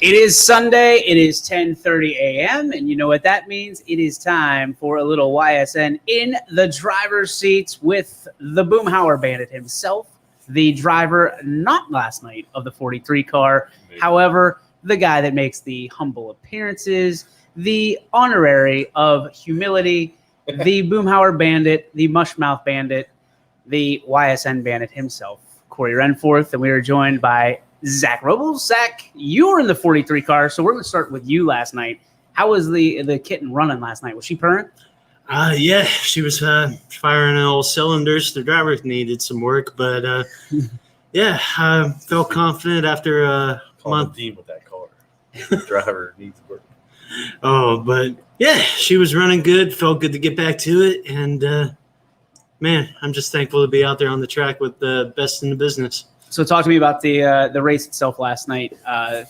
It is Sunday. It is 10:30 a.m. And you know what that means? It is time for a little YSN in the driver's seats with the Boomhauer Bandit himself, the driver not last night of the 43 car. However, the guy that makes the humble appearances, the honorary of humility, the Boomhauer Bandit, the Mushmouth Bandit, the YSN Bandit himself, Corey Renforth. And we are joined by Zach Robles. Zach, you were in the 43 car, so we're going to start with you last night. How was the kitten running last night? Was she purring? Yeah, she was firing on all cylinders. The driver needed some work, but yeah, I felt confident after a month. Dean with that car. The driver needs work. Oh, but yeah, she was running good. Felt good to get back to it, and man, I'm just thankful to be out there on the track with the best in the business. So talk to me about the race itself last night.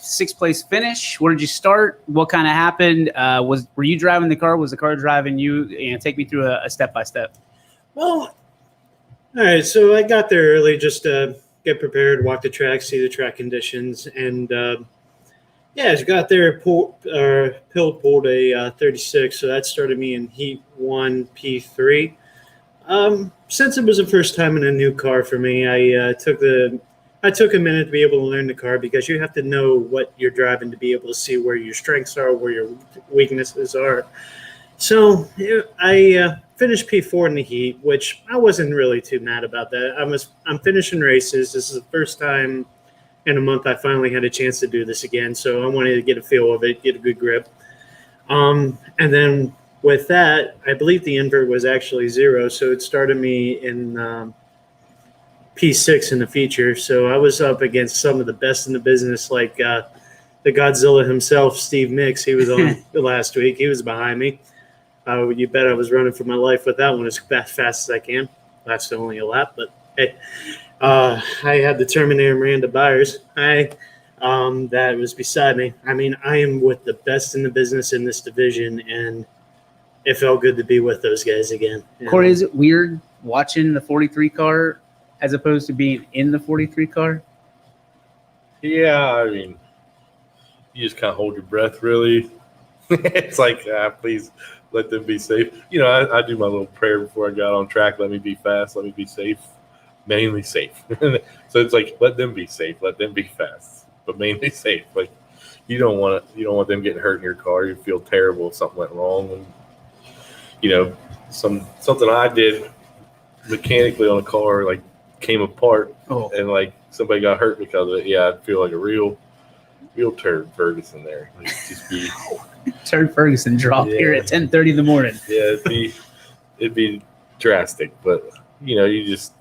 Sixth place finish. Where did you start? What kind of happened? Were you driving the car? Was the car driving you? Take me through a step by step. Well, all right. So I got there early, just get prepared, walk the track, see the track conditions, and yeah, as I got there, pulled a 36. So that started me in Heat 1 P3. Since it was the first time in a new car for me, I took a minute to be able to learn the car, because you have to know what you're driving to be able to see where your strengths are, where your weaknesses are. So I finished P4 in the heat, which I wasn't really too mad about that. I'm finishing races. This is the first time in a month I finally had a chance to do this again, so I wanted to get a feel of it, get a good grip. And then with that, I believe the invert was actually 0, so it started me in P6 in the feature. So I was up against some of the best in the business, like the Godzilla himself, Steve Mix. He was on last week. He was behind me. You bet I was running for my life with that one as fast as I can. That's only a lap, but hey. I had the Terminator Miranda Byers. That was beside me. I mean, I am with the best in the business in this division, and it felt good to be with those guys again. Corey, is it weird watching the 43 car as opposed to being in the 43 car? Yeah, I mean, you just kind of hold your breath, really. It's like, please let them be safe. You know, I do my little prayer before I got on track. Let me be fast. Let me be safe. Mainly safe. So it's like, let them be safe. Let them be fast, but mainly safe. Like, you don't want them getting hurt in your car. You feel terrible if something went wrong. And, you know, something I did mechanically on a car, like, came apart, and like somebody got hurt because of it. Yeah, I'd feel like a real Turd Ferguson there. Like, just be Turd Ferguson drop here at 10:30 in the morning. Yeah, it'd be drastic, but you know, you just,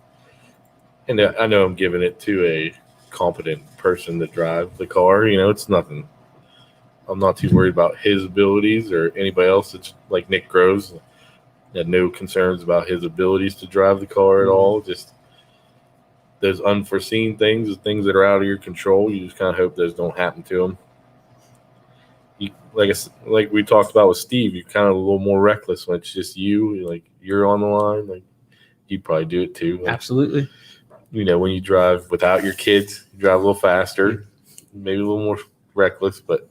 and I know I'm giving it to a competent person to drive the car. You know, it's nothing. I'm not too worried about his abilities or anybody else. It's like Nick Groves. Had no concerns about his abilities to drive the car at all. Just those unforeseen things, things that are out of your control, you just kind of hope those don't happen to him. Like we talked about with Steve, you're kind of a little more reckless when it's just you. Like, you're on the line. Like, you'd probably do it too. Like, absolutely. You know, when you drive without your kids, you drive a little faster, maybe a little more reckless. But,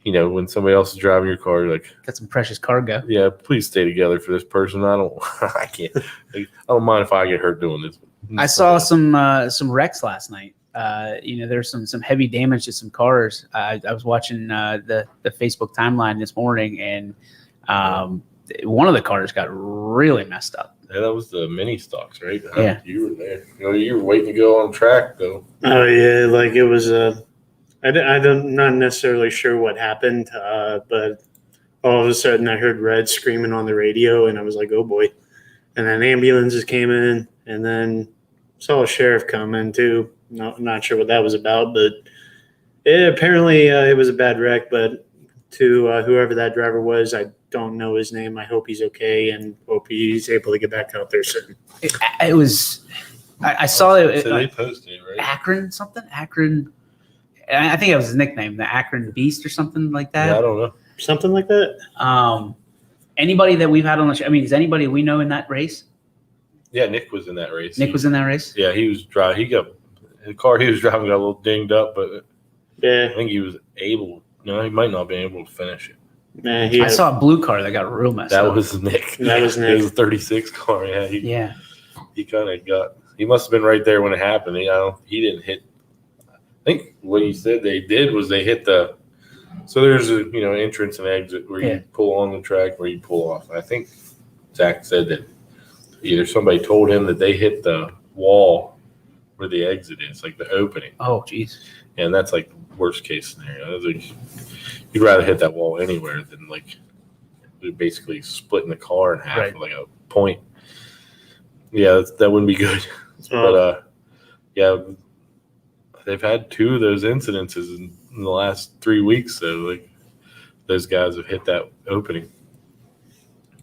you know, when somebody else is driving your car, you're like, got some precious cargo. Yeah, please stay together for this person. I can't. I don't mind if I get hurt doing this. I saw some wrecks last night. You know, there's some heavy damage to some cars. I was watching the Facebook timeline this morning, and one of the cars got really messed up. Yeah, that was the mini stocks, right? Yeah, you were there. You know, you were waiting to go on track, though. Oh yeah, like it was I'm not necessarily sure what happened, but all of a sudden I heard Red screaming on the radio, and I was like, oh boy. And then ambulances came in, and then saw a sheriff come in too. Not sure what that was about, but apparently it was a bad wreck. But to whoever that driver was, I don't know his name. I hope he's okay, and hope he's able to get back out there soon. It was. I saw it. So they posted it, right? Akron something. Akron. I think it was his nickname, the Akron Beast or something like that. Yeah, I don't know. Something like that. Anybody that we've had on the show, I mean, is anybody we know in that race? Yeah, Nick was in that race. Nick was in that race? Yeah, he was driving. The car he was driving got a little dinged up, but Yeah. I think he was able. No, he might not have been able to finish it. Man, I saw a blue car that got real messed That up. was Nick. That was Nick. It was a 36 car. Yeah. He kind of got. He must have been right there when it happened. He didn't hit. I think what he said they did was they hit the. So there's a entrance and exit where you pull on the track, where you pull off. I think Zach said that either somebody told him that they hit the wall where the exit is, like the opening. Oh, jeez. And that's like the worst case scenario. You'd rather hit that wall anywhere than like basically splitting the car in half, like a point. Yeah, that wouldn't be good. But they've had 2 of those incidences in the last 3 weeks. So like those guys have hit that opening.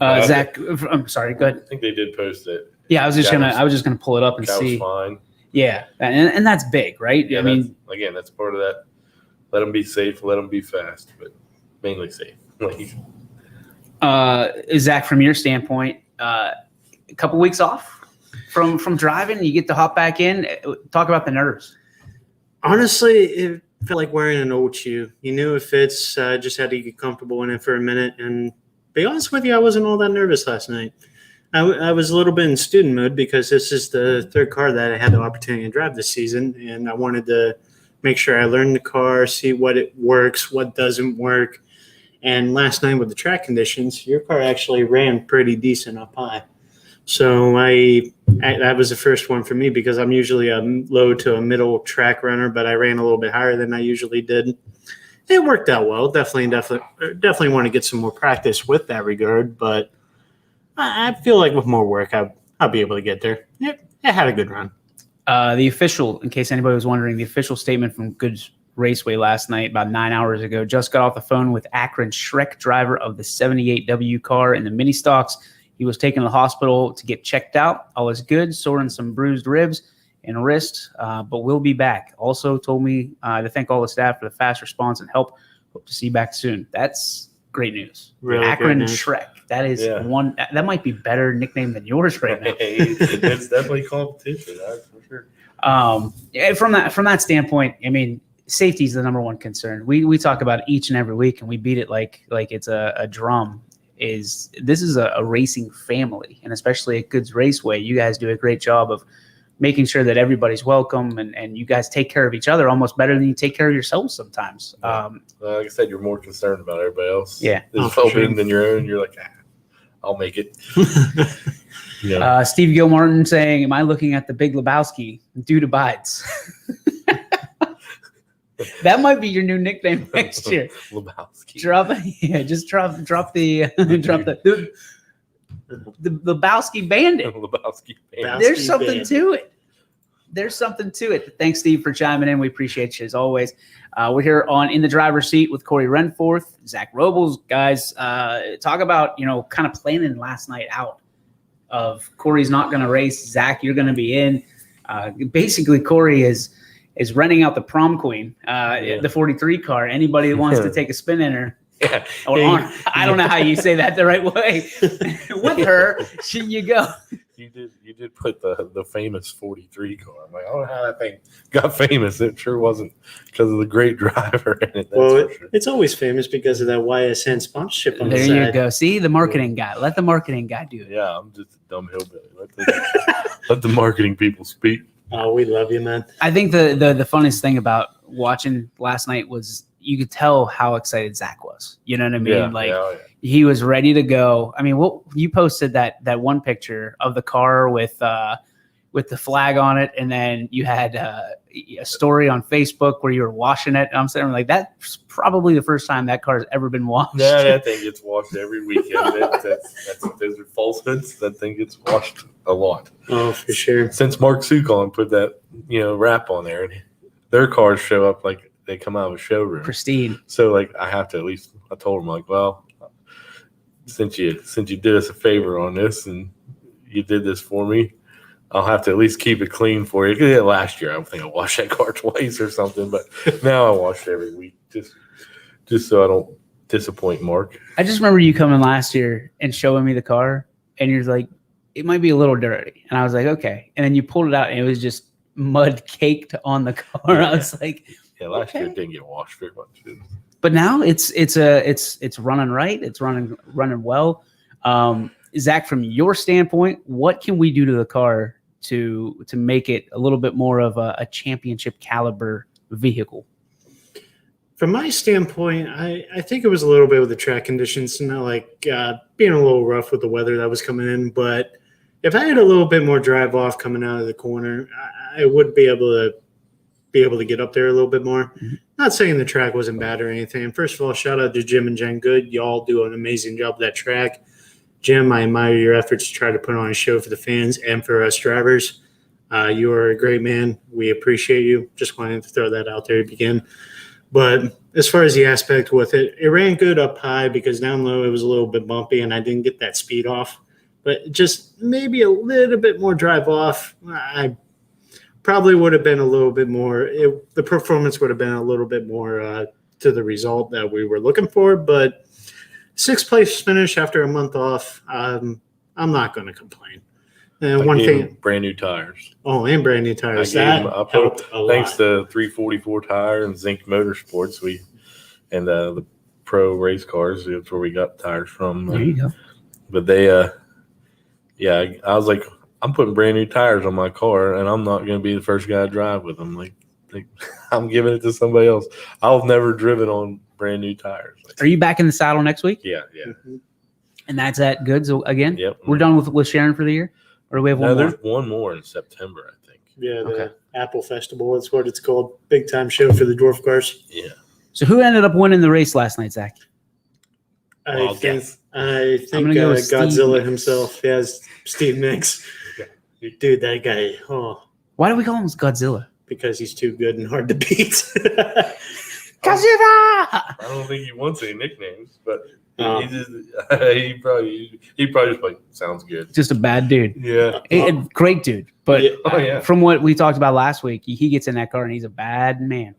Zach, I'm sorry. Go ahead. I think they did post it. Yeah, I was just gonna pull it up and see. Fine. Yeah, and that's big, right? Yeah, I mean, again, that's part of that. Let them be safe, let them be fast, but mainly safe. Zach, from your standpoint, a couple weeks off from driving, you get to hop back in. Talk about the nerves. Honestly, it felt like wearing an old shoe. You knew it fits. Just had to get comfortable in it for a minute. And to be honest with you, I wasn't all that nervous last night. I was a little bit in student mode because this is the 3rd car that I had the opportunity to drive this season, and I wanted to make sure I learned the car, see what it works, what doesn't work. And last night with the track conditions, your car actually ran pretty decent up high. So that was the first one for me because I'm usually a low to a middle track runner, but I ran a little bit higher than I usually did. It worked out well. Definitely want to get some more practice with that regard, but I feel like with more work, I'll be able to get there. It had a good run. The official, in case anybody was wondering, the official statement from Goods Raceway last night, about 9 hours ago, just got off the phone with Akron Shrek, driver of the 78W car in the mini stocks. He was taken to the hospital to get checked out. All is good, soaring some bruised ribs and wrist, but we'll be back. Also told me to thank all the staff for the fast response and help. Hope to see you back soon. That's great news. Really Akron good news. Shrek. That is one. That might be better nickname than yours right now. It's definitely competition, that's for sure. From that standpoint, I mean, safety is the number one concern. We talk about it each and every week, and we beat it like it's a drum. This is a racing family, and especially at Goods Raceway, you guys do a great job of making sure that everybody's welcome, and you guys take care of each other almost better than you take care of yourselves sometimes. Like I said, you're more concerned about everybody else. Yeah. Well-being than your own. You're like, I'll make it. Steve Gilmartin saying, "Am I looking at the Big Lebowski? Dude abides." That might be your new nickname next year. Lebowski. Drop the Lebowski Bandit. Lebowski. There's something to it. There's something to it. Thanks, Steve, for chiming in. We appreciate you as always. We're here on In the Driver's Seat with Corey Renforth, Zach Robles. Guys, talk about, kind of planning last night out of Corey's not going to race. Zach, you're going to be in. Basically, Corey is renting out the prom queen, the 43 car. Anybody that wants to take a spin in her. Yeah. I don't know how you say that the right way. With her, you go. You did put the famous 43 car. I'm like, I don't know how that thing got famous. It sure wasn't because of the great driver in it. Well, it's always famous because of that YSN sponsorship on the side. There you go. See, the marketing guy. Let the marketing guy do it. Yeah, I'm just a dumb hillbilly. Let the marketing people speak. Oh, we love you, man. I think the funniest thing about watching last night was you could tell how excited Zach was. You know what I mean? He was ready to go. I mean, you posted that one picture of the car with the flag on it, and then you had a story on Facebook where you were washing it. And I'm sitting there like, that's probably the first time that car has ever been washed. Yeah, that thing gets washed every weekend. Those are falsehoods. That thing gets washed a lot. Oh, for sure. Since Mark Sukon put that wrap on there, and their cars show up like they come out of a showroom, pristine. So like I have to at least. I told him like, well, since you did us a favor on this and you did this for me, I'll have to at least keep it clean for you. Because last year I think I washed that car twice or something, but now I wash it every week just so I don't disappoint Mark. I just remember you coming last year and showing me the car, and you're like, it might be a little dirty, and I was like, okay, and then you pulled it out and it was just mud caked on the car. I was like, Yeah, last year Okay. it didn't get washed very much. But now it's running right. It's running well. Zach, from your standpoint, what can we do to the car to make it a little bit more of a championship caliber vehicle? From my standpoint, I think it was a little bit with the track conditions, not like being a little rough with the weather that was coming in. But if I had a little bit more drive off coming out of the corner, I would be able to get up there a little bit more. Mhm. Not saying the track wasn't bad or anything. First of all, shout out to Jim and Jen Good. Y'all do an amazing job with that track. Jim, I admire your efforts to try to put on a show for the fans and for us drivers. You are a great man. We appreciate you. Just wanted to throw that out there to begin. But as far as the aspect with it, it ran good up high because down low it was a little bit bumpy and I didn't get that speed off. But just maybe a little bit more drive off, I probably would have been a little bit more. The performance would have been a little bit more to the result that we were looking for. But sixth place finish after a month off, I'm not going to complain. And one thing, brand new tires. oh, and brand new tires. I That put, helped a thanks lot. to 344 Tire and Zinc Motorsports, and the pro race cars. That's where we got tires from. There you go. But they, I was like, I'm putting brand new tires on my car, and I'm not going to be the first guy to drive with them. Like I'm giving it to somebody else. I've never driven on brand new tires. Are you back in the saddle next week? Yeah. Mhm. And that's at Goods again? Yep. We're done with Sharon for the year? Or do we have one No, more? there's one more in September, I think. Yeah, the Okay. Apple Festival is what it's called. Big time show for the dwarf cars. Yeah. So who ended up winning the race last night, Zach? I I'll think guess. gonna go with Steve Godzilla Nicks. himself. Yes, Steve Nicks. Yeah. Dude, that guy. Oh, Why do we call him Godzilla? because he's too good and hard to beat. Godzilla! I don't think he wants any nicknames, but Oh. he probably just like sounds good. Just a bad dude. Yeah. Great dude. But Yeah. Oh, yeah. from what we talked about last week, he gets in that car and he's a bad man.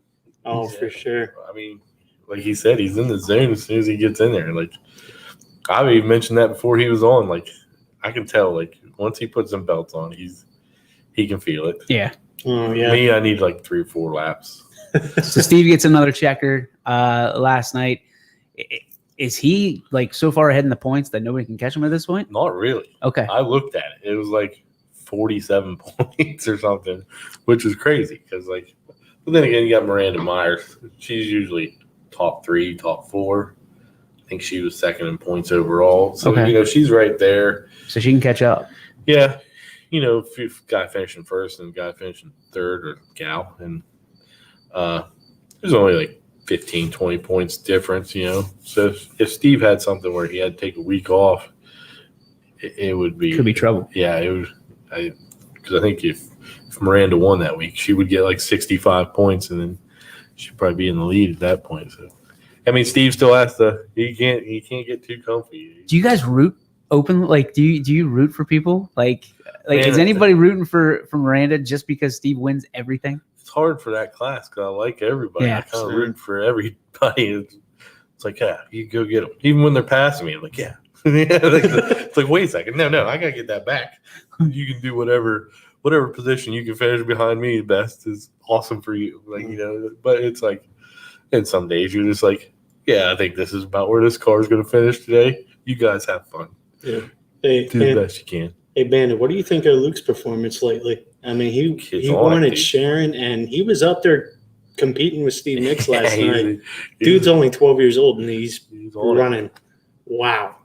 Oh, for sure. I mean, like he said, he's in the zone as soon as he gets in there. Like I even mentioned that before he was on. Like I can tell. Like once he puts some belts on, he can feel it. Yeah. Oh, yeah. Me, I need like 3 or 4 laps. So Steve gets another checker last night. Is he like so far ahead in the points that nobody can catch him at this point? Not really. Okay. I looked at it. It was like 47 points or something, which was crazy because like. But then again, you got Miranda Myers. She's usually top 3, top 4. I think she was second in points overall. So, Okay. She's right there. So she can catch up. Yeah. If guy finishing first and guy finishing third or gal. And there's only like 15, 20 points difference, So if Steve had something where he had to take a week off, it would be. Could be trouble. Yeah, it would. Because I think if Miranda won that week, she would get like 65 points, and then she'd probably be in the lead at that point. So, I mean, Steve still has to. He can't get too comfy. Do you guys root open? Like, do you root for people? Like Man, is anybody rooting for Miranda just because Steve wins everything? It's hard for that class because I like everybody. Yeah, I kind of sure. root for everybody. It's like, yeah, you go get them. Even when they're passing me, I'm like, yeah. It's like, wait a second. No, I gotta get that back. You can do whatever position you can finish behind me best is awesome for you. Like, but it's like, and some days you're just like, yeah, I think this is about where this car is going to finish today. You guys have fun. Yeah. Hey, Do the best you can. Hey, Bandit, what do you think of Luke's performance lately? I mean, he Kid's won on it, at dude. Sharon, and he was up there competing with Steve Nicks last night. He's Dude's only 12 years old, and he's on it. running. Wow.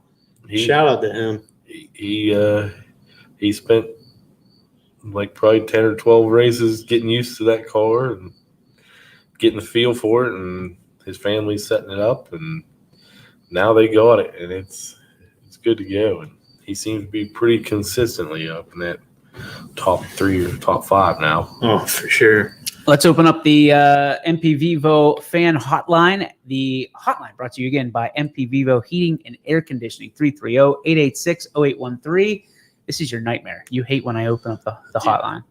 He- Shout out to him. He spent like probably 10 or 12 races getting used to that car and getting the feel for it, and his family's setting it up, and now they got it, and it's good to go. And he seems to be pretty consistently up in that top 3 or top 5 now. Oh, for sure. Let's open up the MP Vivo fan hotline. The hotline brought to you again by MP Vivo Heating and Air Conditioning, 330-886-0813. This is your nightmare. You hate when I open up the hotline.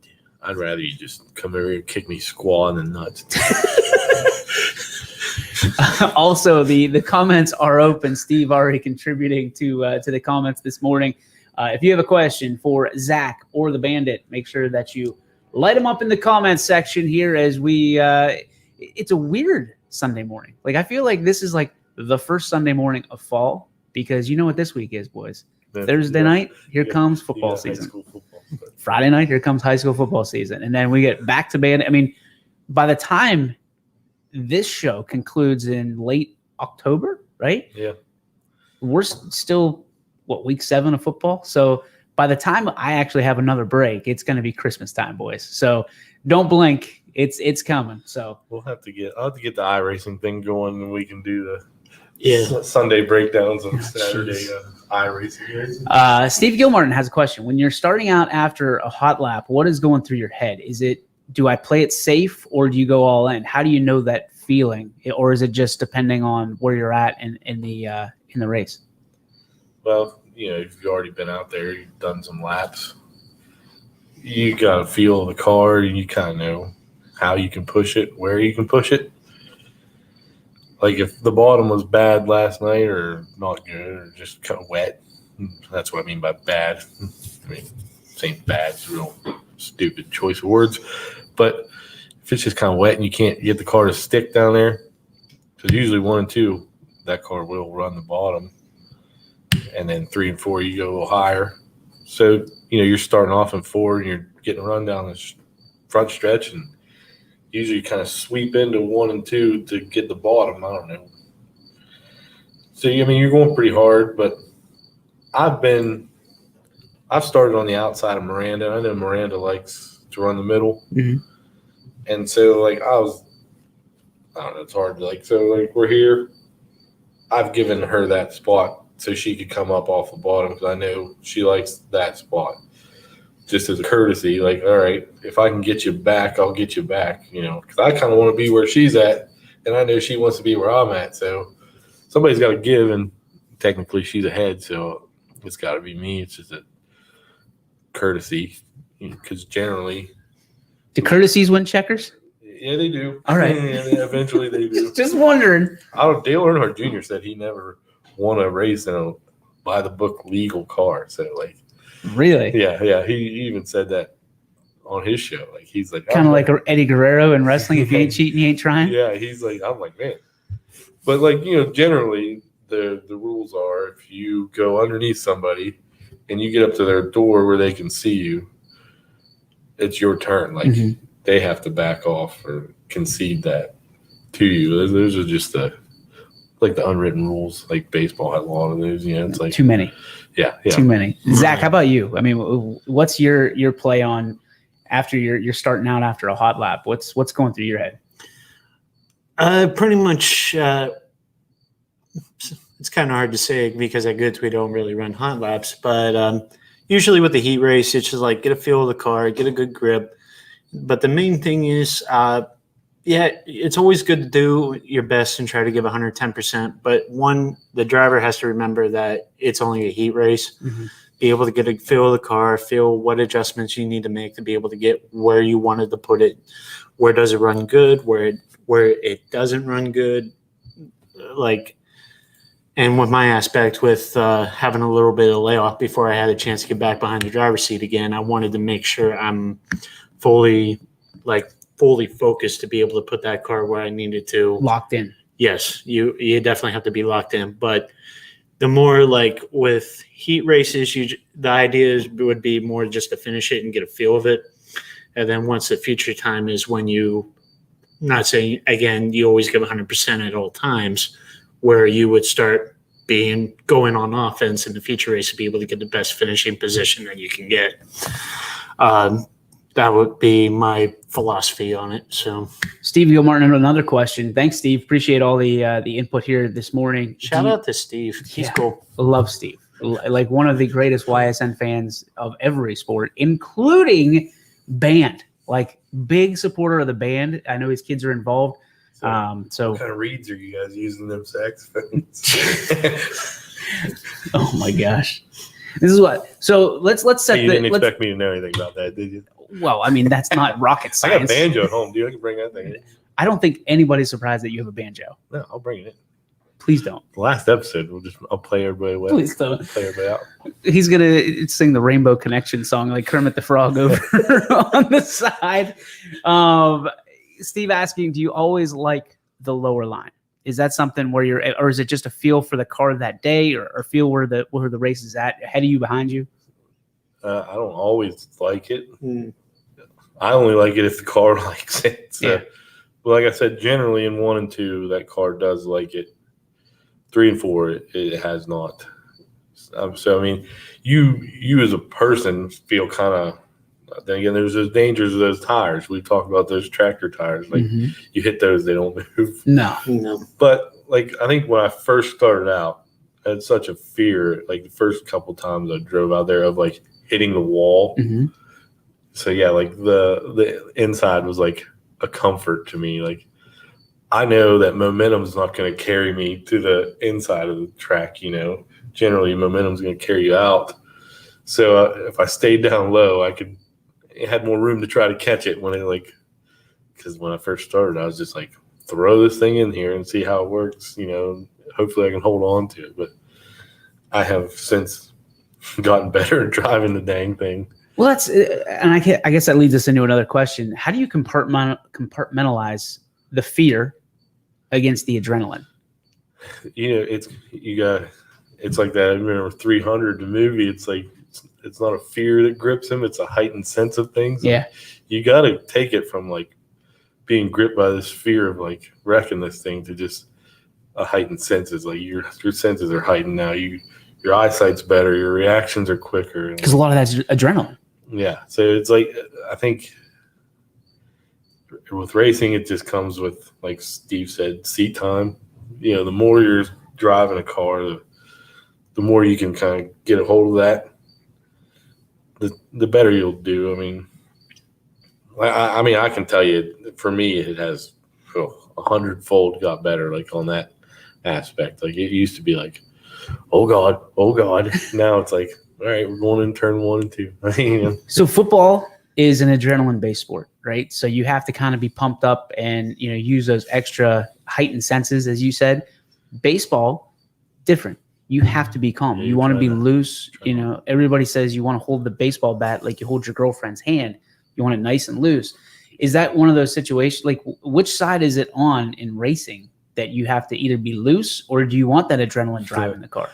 I'd rather you just come over here and kick me squaw in the nuts. Also, the comments are open. Steve already contributing to the comments this morning. If you have a question for Zach or the Bandit, make sure that you light them up in the comments section here as we it's a weird Sunday morning. Like, I feel like this is like the first Sunday morning of fall, because you know what this week is, boys. Thursday night, here comes football season. High school football. Friday night, here comes high school football season. And then we get back to band. I mean, by the time this show concludes in late October, right? Yeah. We're still, week 7 of football? So by the time I actually have another break, it's going to be Christmas time, boys. So don't blink. It's coming. So I'll have to get the iRacing thing going, and we can do the Sunday breakdowns on Saturday iRacing. Steve Gilmartin has a question. When you're starting out after a hot lap, what is going through your head? Is it, do I play it safe or do you go all in? How do you know that feeling, or is it just depending on where you're at in the race? Well, if you've already been out there, you've done some laps, you got to feel the car, and you kind of know how you can push it, where you can push it. Like if the bottom was bad last night or not good or just kind of wet, that's what I mean by bad. I mean, saying bad is a real stupid choice of words. But if it's just kind of wet and you can't get the car to stick down there, because usually 1 and 2, that car will run the bottom. And then 3 and 4, you go a little higher. So, you're starting off in 4 and you're getting a run down the front stretch, and usually you kind of sweep into 1 and 2 to get the bottom. I don't know. So, you're going pretty hard, but I've started on the outside of Miranda. I know Miranda likes to run the middle. Mm-hmm. And so, I don't know, it's hard to, we're here. I've given her that spot so she could come up off the bottom, because I know she likes that spot. Just as a courtesy, all right, if I can get you back, I'll get you back, because I kind of want to be where she's at, and I know she wants to be where I'm at. So somebody's got to give, and technically she's ahead, so it's got to be me. It's just a courtesy, because generally. Do courtesies win checkers? Yeah, they do. All right. Yeah, eventually they do. Just wondering. Dale Earnhardt Jr. said he never won a race in a by-the-book legal car. So, really? Yeah. He even said that on his show. He's like, kind of like Eddie Guerrero in wrestling. If you ain't cheating, you ain't trying. Yeah, he's like, I'm like, man. But generally the rules are, if you go underneath somebody and you get up to their door where they can see you, it's your turn. They have to back off or concede that to you. Those are just the unwritten rules. Baseball had a lot of those. It's too many. Yeah. Too many. Zach, how about you? I mean, what's your play on after you're starting out after a hot lap? What's going through your head? Pretty much. It's kind of hard to say because at Goods we don't really run hot laps, but usually with the heat race, it's just get a feel of the car, get a good grip. But the main thing is, it's always good to do your best and try to give 110%. But the driver has to remember that it's only a heat race. Mm-hmm. Be able to get a feel of the car, feel what adjustments you need to make to be able to get where you wanted to put it. Where does it run good? Where it doesn't run good? And with my aspect, with having a little bit of layoff before I had a chance to get back behind the driver's seat again, I wanted to make sure I'm fully focused to be able to put that car where I needed to. Locked in. Yes, you definitely have to be locked in. But the more with heat races, the idea would be more just to finish it and get a feel of it. And then once the feature time is when you, not saying, again, you always give 100% at all times, where you would start going on offense in the feature race to be able to get the best finishing position that you can get. That would be my philosophy on it. So, Steve Gilmartin, another question. Thanks, Steve. Appreciate all the input here this morning. Shout out to Steve. He's cool. Love Steve. One of the greatest YSN fans of every sport, including band. Big supporter of the band. I know his kids are involved. So what kind of reeds are you guys using them saxophones? Oh my gosh. This is what. So let's set. You didn't expect me to know anything about that, did you? Well, I mean, that's not rocket science. I got a banjo at home, dude. I can bring that thing in. I don't think anybody's surprised that you have a banjo. No, I'll bring it in. Please don't. The last episode, I'll play everybody away. Please don't. Play everybody out. He's gonna sing the Rainbow Connection song like Kermit the Frog over on the side. Steve asking, do you always like the lower line? Is that something where or is it just a feel for the car that day, or feel where the race is at, ahead of you, behind you? I don't always like it. Mm. I only like it if the car likes it. So, Yeah. but like I said, generally in 1 and 2, that car does like it. 3 and 4, it has not. So I mean, you as a person feel kind of. Then again, there's those dangers of those tires. We talked about those tractor tires. Like you hit those, they don't move. No. But like I think when I first started out, I had such a fear. Like the first couple times I drove out there of like hitting the wall. So yeah, like the inside was like a comfort to me. Like I know that momentum is not going to carry me to the inside of the track. Generally momentum is going to carry you out. So if I stayed down low, it had more room to try to catch it because when I first started, I was just like, throw this thing in here and see how it works. Hopefully I can hold on to it. But I have since gotten better at driving the dang thing. Well, and I guess that leads us into another question. How do you compartmentalize the fear against the adrenaline? It's like that. I remember 300, the movie. It's like it's not a fear that grips him; it's a heightened sense of things. Yeah, you got to take it from like being gripped by this fear of like wrecking this thing to just a heightened senses. Like your senses are heightened now. Your eyesight's better. Your reactions are quicker. Because a lot of that's adrenaline. Yeah, so it's like I think with racing, it just comes with, like Steve said, seat time. The more you're driving a car, the more you can kind of get a hold of that, the better you'll do. I mean, I can tell you, for me, it has 100-fold got better, like on that aspect. Like it used to be like, oh God. Now it's like, all right, we're going in turn 1 and 2. So football is an adrenaline-based sport, right? So you have to kind of be pumped up and use those extra heightened senses, as you said. Baseball, different. You have to be calm. You want to be loose. Everybody says you want to hold the baseball bat like you hold your girlfriend's hand. You want it nice and loose. Is that one of those situations? Like, which side is it on in racing that you have to either be loose, or do you want that adrenaline drive in the car?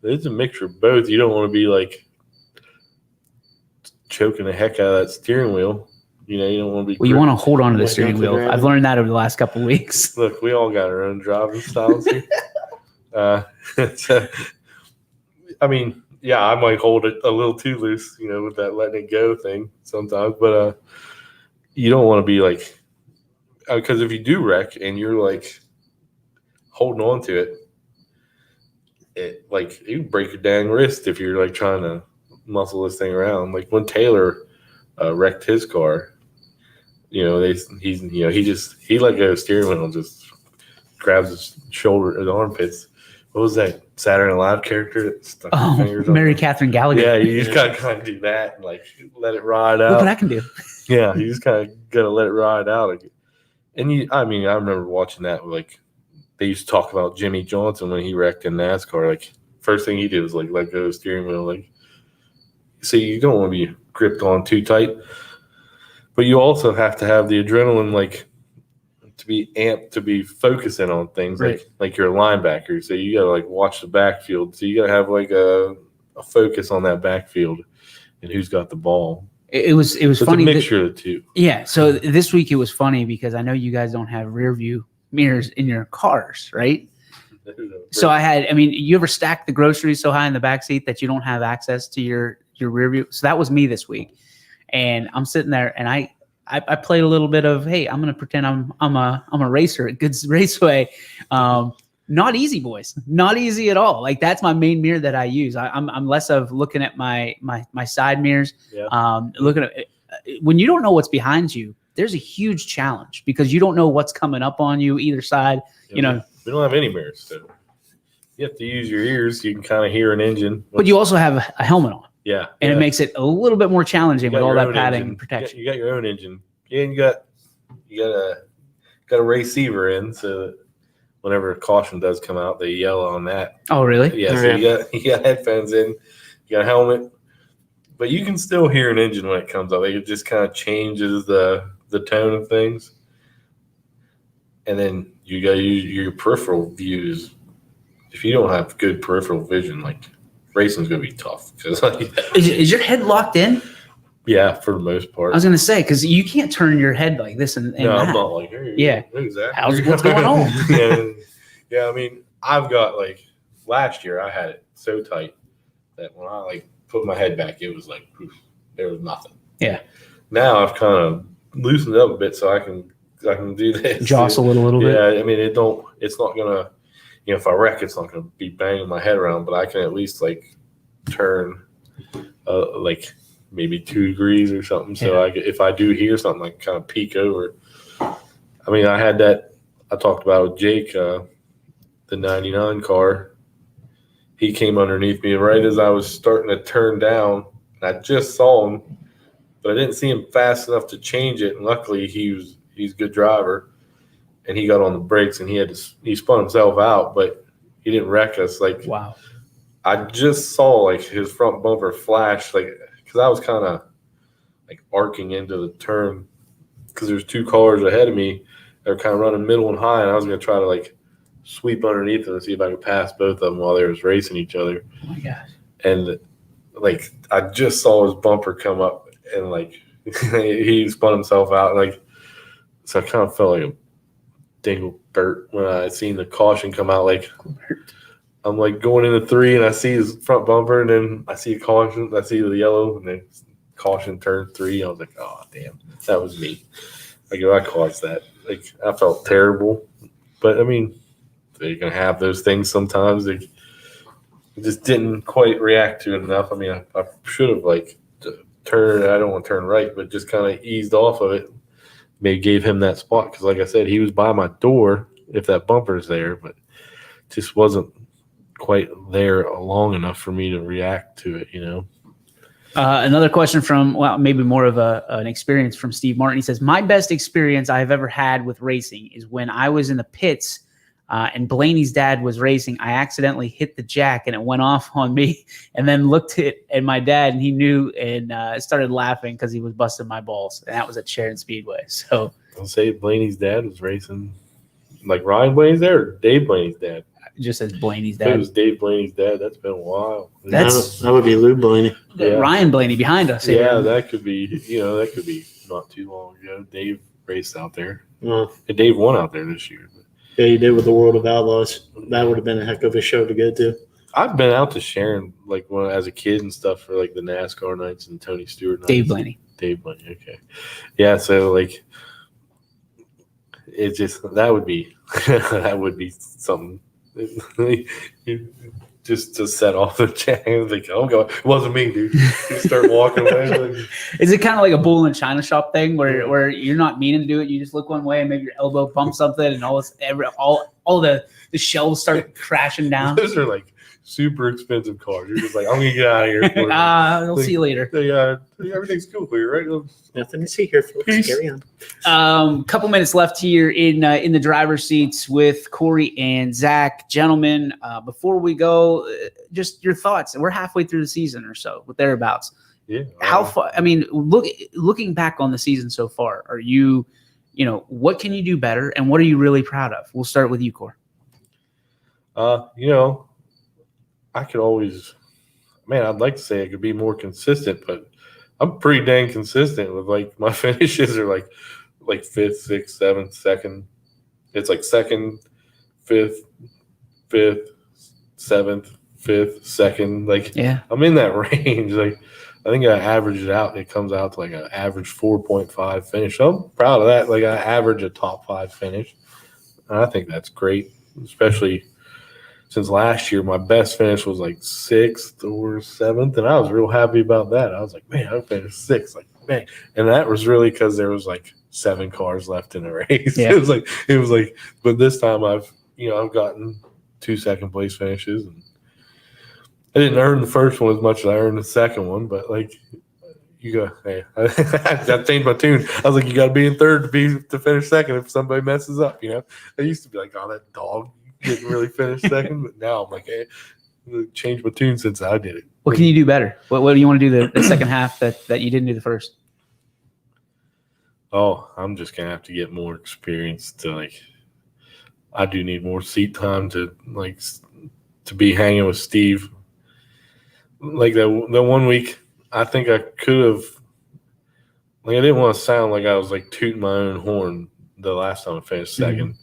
It's a mixture of both. You don't want to be like choking the heck out of that steering wheel. You don't want to be. Well, you want to hold on to the steering wheel. I've learned that over the last couple of weeks. Look, we all got our own driving styles here. I mean, yeah, I might hold it a little too loose, with that letting it go thing sometimes. But you don't want to be like, because if you do wreck and you're like holding on to it, like you break your dang wrist if you're like trying to muscle this thing around. Like when Taylor wrecked his car, he let go of the steering wheel and just grabs his shoulder, his armpits. What was that Saturday Night Live character that stuck his fingers on? Mary Catherine Gallagher. Yeah, you just gotta kind of do that and like let it ride out. Look what I can do. Yeah, you just kind of gotta let it ride out. And I remember watching that. Like they used to talk about Jimmy Johnson when he wrecked in NASCAR. Like first thing he did was like let go of the steering wheel. Like, so you don't want to be gripped on too tight, but you also have to have the adrenaline, like to be amped, to be focusing on things, right. like you're a linebacker. So you got to like watch the backfield. So you got to have like a focus on that backfield and who's got the ball. It was funny. It's a mixture of the two. Yeah. So this week it was funny because I know you guys don't have rear view mirrors in your cars, right? So you ever stack the groceries so high in the back seat that you don't have access to your rear view? So that was me this week. And I'm sitting there and I played a little bit of, hey, I'm going to pretend I'm a racer at Goods Raceway. Not easy, boys. Not easy at all. Like that's my main mirror that I use. I'm less of looking at my side mirrors. Yeah. Looking at when you don't know what's behind you, there's a huge challenge because you don't know what's coming up on you either side. Yeah, we don't have any mirrors, so you have to use your ears. You can kind of hear an engine, but you also have a helmet on. Yeah, and it makes it a little bit more challenging with all that padding and protection. You got your own engine. Yeah, and you got a receiver in, so that whenever a caution does come out, they yell on that. Oh, really? Yeah. So you got headphones in, you got a helmet, but you can still hear an engine when it comes up. It just kind of changes the tone of things. and then you got to use your peripheral views. If you don't have good peripheral vision, like racing's gonna be tough because like, is your head locked in? yeah, for the most part. I was gonna say because you can't turn your head like this and No, that. I'm not like, hey, Yeah. exactly. What's going on? yeah. I mean, I've got like last year I had it so tight that when I like put my head back, it was like poof, there was nothing. Yeah. Now I've kind of loosened it up a bit so I can do this. Jostle it a little bit. Yeah, I mean it's not gonna, if I wreck, it's not gonna be banging my head around, but I can at least like turn like maybe 2 degrees or something. So if I do hear something, I can kind of peek over. I mean, I had that I talked about with Jake, the 99 car. He came underneath me right as I was starting to turn down. And I just saw him, but I didn't see him fast enough to change it. And luckily, he's a good driver, and he got on the brakes and he spun himself out, but he didn't wreck us. Like, wow. I just saw like his front bumper flash, like because I was kind of like arcing into the turn because there's 2 cars ahead of me that were kind of running middle and high, and I was going to try to like sweep underneath them and see if I could pass both of them while they was racing each other. Oh my gosh. And like I just saw his bumper come up and like he spun himself out, and like so I kind of felt like a dinglebert when I seen the caution come out. Like I'm like going into 3 and I see his front bumper, and then I see a caution, I see the yellow, and then caution turned 3. I was like, oh damn, that was me. Like I caused that. Like I felt terrible, but I mean, they're gonna have those things sometimes. They just didn't quite react to it enough. I mean, I should have like turned. I don't want to turn right, but just kind of eased off of it. Maybe gave him that spot because, like I said, he was by my door if that bumper's there, but just wasn't quite there long enough for me to react to it. Another question from, well, maybe more of an experience from Steve Martin. He says, my best experience I've ever had with racing is when I was in the pits and Blaney's dad was racing. I accidentally hit the jack and it went off on me, and then looked at my dad and he knew and started laughing because he was busting my balls. And that was at Sharon Speedway. So I'll say Blaney's dad was racing, like Ryan Blaney's dad or Dave Blaney's dad. Just as Blaney's If it dad. was Dave Blaney's dad. That's been a while. That would be Lou Blaney. Yeah. Ryan Blaney behind us. Yeah, that could be. That could be not too long ago. Dave raced out there. Well, And Dave won out there this year. yeah, you did with the World of Outlaws. That would have been a heck of a show to go to. I've been out to Sharon like when as a kid and stuff for like the NASCAR nights and Tony Stewart nights. Dave Blaney. Dave Blaney. Okay. Yeah. So like, it just that would be something. Just to set off the chain, like, oh god, it wasn't me, dude. You start walking away. Like, Is it kind of like a bull in a china shop thing where you're not meaning to do it? You just look one way and maybe your elbow bumps something, and all the shelves start crashing down. those are like super expensive cars. You're just like, I'm gonna get out of here. I'll see you later. Everything's cool for you, right? Nothing to see here, folks. Peace. Carry on. Couple minutes left here in the driver's seats with Corey and Zach. Gentlemen, before we go, just your thoughts. We're halfway through the season or so, with thereabouts. Yeah. How far? I mean, looking back on the season so far, are you what can you do better, and what are you really proud of? We'll start with you, Corey. I could always, I'd like to say I could be more consistent, but I'm pretty dang consistent with like my finishes are like 5th, 6th, 7th, 2nd. It's like 2nd, 5th, 7th, 5th, 2nd. Like, Yeah. I'm in that range. Like, I think I average it out. It comes out to like an average 4.5 finish. So I'm proud of that. Like, I average a top 5 finish. And I think that's great, especially since last year, my best finish was like 6th or 7th, and I was real happy about that. I was like, man, I finished 6th. Like, man. And that was really because there was like 7 cars left in the race. Yeah. It was like, but this time I've gotten 2 second place finishes, and I didn't earn the first one as much as I earned the second one, but like, hey, I changed my tune. I was like, you got to be in 3rd to finish 2nd if somebody messes up. I used to be like, oh, that dog didn't really finish 2nd, but now I'm like, hey, changed my tune since I did it. What can you do better? What do you want to do the second half that you didn't do the first? Oh, I'm just gonna have to get more experience to like I do need more seat time to be hanging with Steve. Like the one week, I think I could have. Like I didn't want to sound like I was like tooting my own horn the last time I finished second,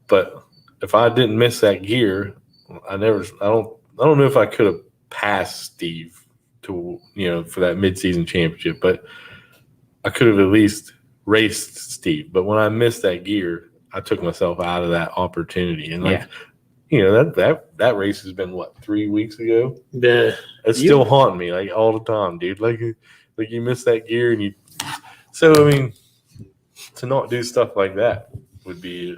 but if I didn't miss that gear, I don't know if I could have passed Steve to for that midseason championship, but I could have at least raced Steve. But when I missed that gear, I took myself out of that opportunity, and that race has been 3 weeks ago. Yeah, it's still haunting me all the time, dude. Like you miss that gear, and so I mean, to not do stuff like that would be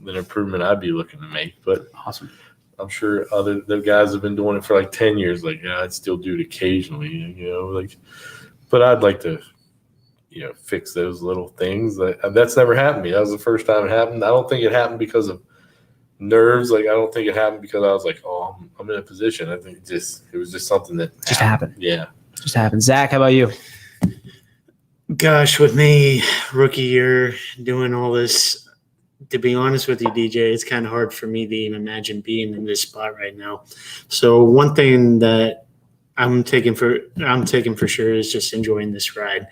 an improvement I'd be looking to make. But awesome. I'm sure the guys have been doing it for 10 years. I'd still do it occasionally, but I'd like to, fix those little things. That's never happened to me. That was the first time it happened. I don't think it happened because of nerves. I don't think it happened because I was I'm in a position. I think it was just something that just happened. Yeah. Just happened. Zach, how about you? Gosh, with me, rookie year, doing all this, to be honest with you, DJ, it's kind of hard for me to even imagine being in this spot right now. So one thing that I'm taking for sure is just enjoying this ride.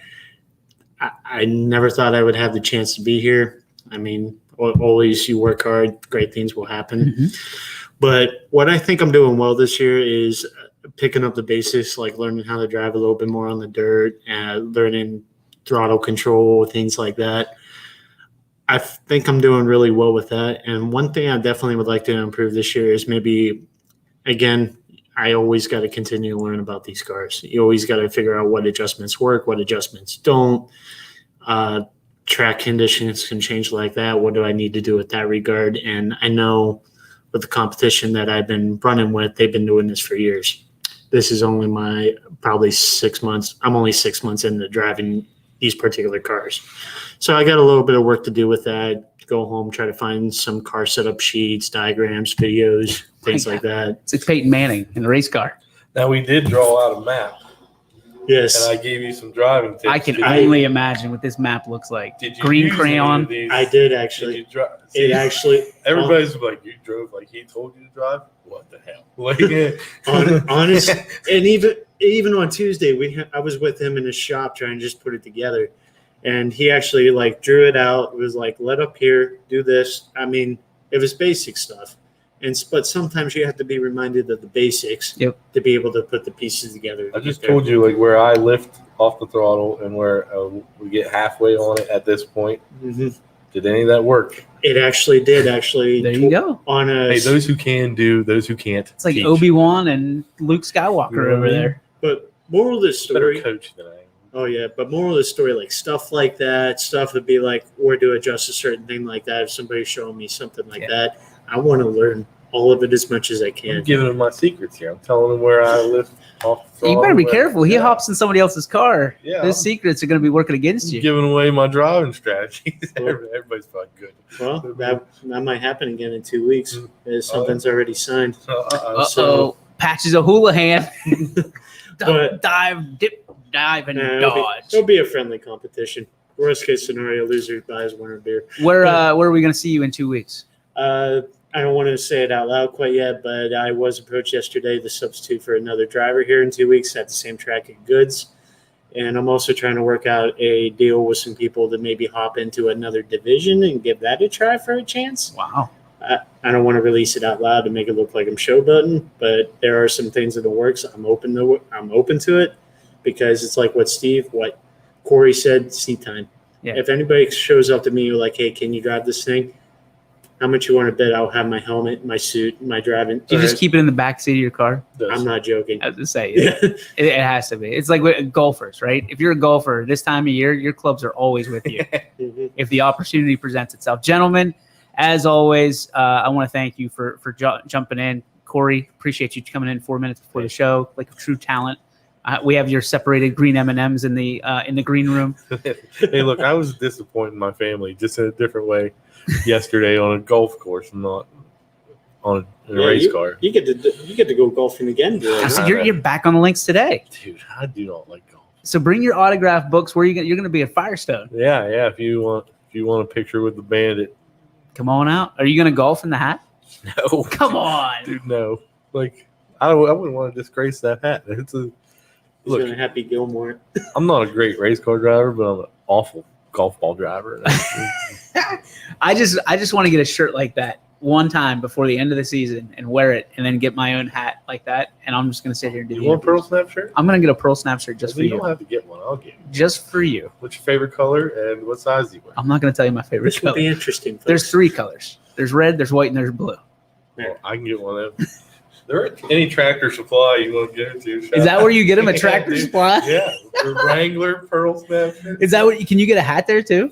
I never thought I would have the chance to be here. I mean, always you work hard, great things will happen. Mm-hmm. But what I think I'm doing well this year is picking up the basics, like learning how to drive a little bit more on the dirt, learning throttle control, things like that. I think I'm doing really well with that. And one thing I definitely would like to improve this year is maybe, again, I always got to continue to learn about these cars. You always got to figure out what adjustments work, what adjustments don't. Track conditions can change like that. What do I need to do with that regard? And I know with the competition that I've been running with, they've been doing this for years. This is only my probably 6 months. I'm only 6 months into driving these particular cars. So I got a little bit of work to do with that. Go home, try to find some car setup sheets, diagrams, videos, things like that. It's Peyton Manning in a race car. Now, we did draw out a map. Yes. And I gave you some driving tips. I can only imagine what this map looks like. Did you green crayon? I did actually. Everybody's like, you drove like he told you to drive? What the hell? Honest, and even on Tuesday, I was with him in his shop trying to just put it together. And he actually drew it out. It was let up here, do this. I mean, it was basic stuff. But sometimes you have to be reminded of the basics to be able to put the pieces together. I just told you where I lift off the throttle and where we get halfway on it at this point. Mm-hmm. Did any of that work? It actually did. There you go. Hey, those who can do, those who can't. It's like teach. Obi-Wan and Luke Skywalker over there. But moral of this story. Better coach than I am. Oh, yeah. But moral of the story, stuff like that, stuff would be or to adjust a certain thing like that. If somebody's showing me something like that, I want to learn all of it as much as I can. I'm giving him my secrets here. I'm telling him where I live off the throttle. You better be careful. He hops in somebody else's car. Yeah. His secrets are going to be working against you. Giving away my driving strategies. Everybody's probably good. Well, that might happen again in 2 weeks. Something's already signed. So Patches O'Houlihan. Dive, and dodge. It'll be a friendly competition. Worst case scenario, loser buys winner beer. Where are we going to see you in 2 weeks? I don't want to say it out loud quite yet, but I was approached yesterday to substitute for another driver here in 2 weeks at the same track at Goods. And I'm also trying to work out a deal with some people to maybe hop into another division and give that a try for a chance. Wow. I don't want to release it out loud to make it look like I'm showboating, but there are some things in the works. I'm open to it because it's like what Corey said, seat time. Yeah. If anybody shows up to me hey, can you drive this thing? How much you want to bet I'll have my helmet, my suit, my driving? Do you just keep it in the back seat of your car? I'm not joking. I was going to say, it has to be. It's like with golfers, right? If you're a golfer this time of year, your clubs are always with you if the opportunity presents itself. Gentlemen, as always, I want to thank you for jumping in. Corey, appreciate you coming in 4 minutes before the show, like a true talent. We have your separated green M&Ms in the green room. Hey, look, I was disappointed in my family just in a different way yesterday on a golf course, not on a race car. You get to go golfing again. So you're back on the links today, dude. I do not like golf. So bring your autograph books. Where you're going to be at Firestone. Yeah. If you want a picture with the bandit, Come on out. Are you going to golf in the hat? No. Come on. Dude, no. Like, I wouldn't want to disgrace that hat. He's Look, going to Happy Gilmore. I'm not a great race car driver, but I'm an awful golf ball driver. I just want to get a shirt like that one time before the end of the season and wear it, and then get my own hat like that. And I'm just going to sit here and do You the want a Pearl interviews. Snap shirt? I'm going to get a Pearl Snap shirt just for You you. don't have to get one. I'll get you. Just for you. What's your favorite color and what size do you wear? I'm not going to tell you my favorite This will color. be interesting. Folks. There's 3 colors. There's red, there's white, and there's blue. Well, I can get one of them. There ain't any Tractor Supply you want to go to. Is that where you get them at Yeah, Tractor dude. Supply? Yeah, the Wrangler Pearl Snap shirt. Is that what? Can you get a hat there too?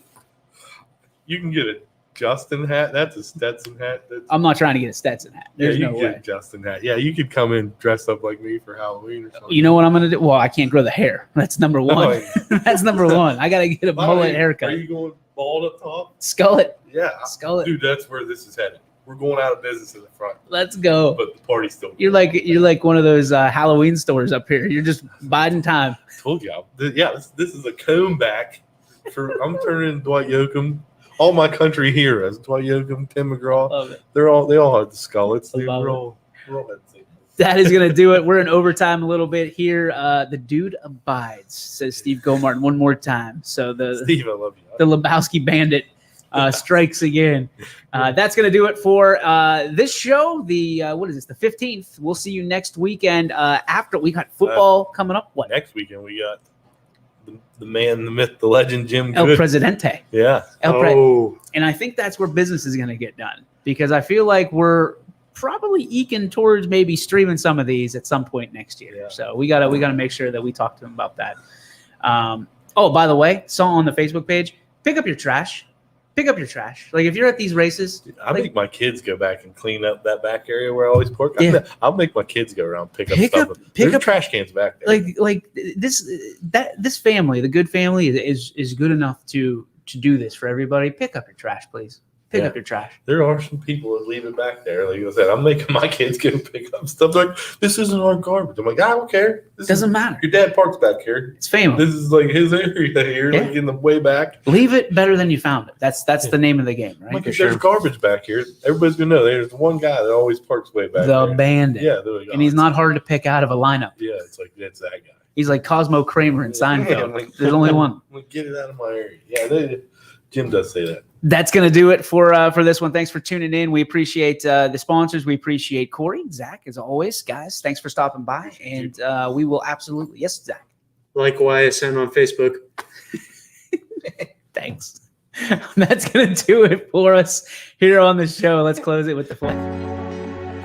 You can get a Justin hat. That's a Stetson hat. I'm not trying to get a Stetson hat. There's you no can way. get a Justin hat. Yeah, you could come in dressed up like me for Halloween or something. You know what I'm gonna do? Well, I can't grow the hair. That's number one. Oh, That's number one. I gotta get a mullet Are haircut. you going bald up top? Skull it. Yeah. Skull it. Dude, that's where this is headed. We're going out of business in the front, Let's go. but the party's still going. You're like one of those Halloween stores up here. You're just biding time. I told you. This is a comeback for. I'm turning Dwight Yoakam. All my country heroes, Dwight Yoakam, Tim McGraw. Love it. They all have the skullets. I love We're it. all at the same time. That is gonna do it. We're in overtime a little bit here. The dude abides, says Steve Gomartin one more time. So the Steve, I love you. the Lebowski bandit strikes again. That's going to do it for this show. What is this? The 15th. We'll see you next weekend. After we got football coming up. What? Next weekend we got the man, the myth, the legend, Jim El Good. Presidente. Yeah. And I think that's where business is going to get done, because I feel like we're probably eking towards maybe streaming some of these at some point next year. Yeah. So we gotta make sure that we talk to him about that. Oh, by the way, saw on the Facebook page, pick up your trash. Pick up your trash. Like, if you're at these races, I make my kids go back and clean up that back area where I always park. Yeah. I'll make my kids go around Pick stuff. up There's trash cans back there. like this family, the Good family, is good enough to do this for everybody. Pick up your trash, please. Pick Yeah. up your trash. There are some people that leave it back there. Like I said, I'm making my kids go pick up stuff. They're like, this isn't our garbage. I'm like, I don't care. This Doesn't matter. Your dad parks back here. It's family. This is like his area here, Yeah. like in the way back. Leave it better than you found it. That's the name of the game, right? Like if there's garbage back here, everybody's gonna know there's one guy that always parks way back The there. bandit. Yeah, they're like, And he's not hard to pick out of a lineup. Yeah, it's like that's that guy. He's like Cosmo Kramer in Seinfeld. Yeah, like, There's only one. I'm like, get it out of my area. Yeah, Jim does say that. That's going to do it for this one. Thanks for tuning in. We appreciate the sponsors. We appreciate Corey, Zach, as always. Guys, thanks for stopping by. And we will absolutely – yes, Zach. Like YSN on Facebook. Thanks. That's going to do it for us here on the show. Let's close it with the flick.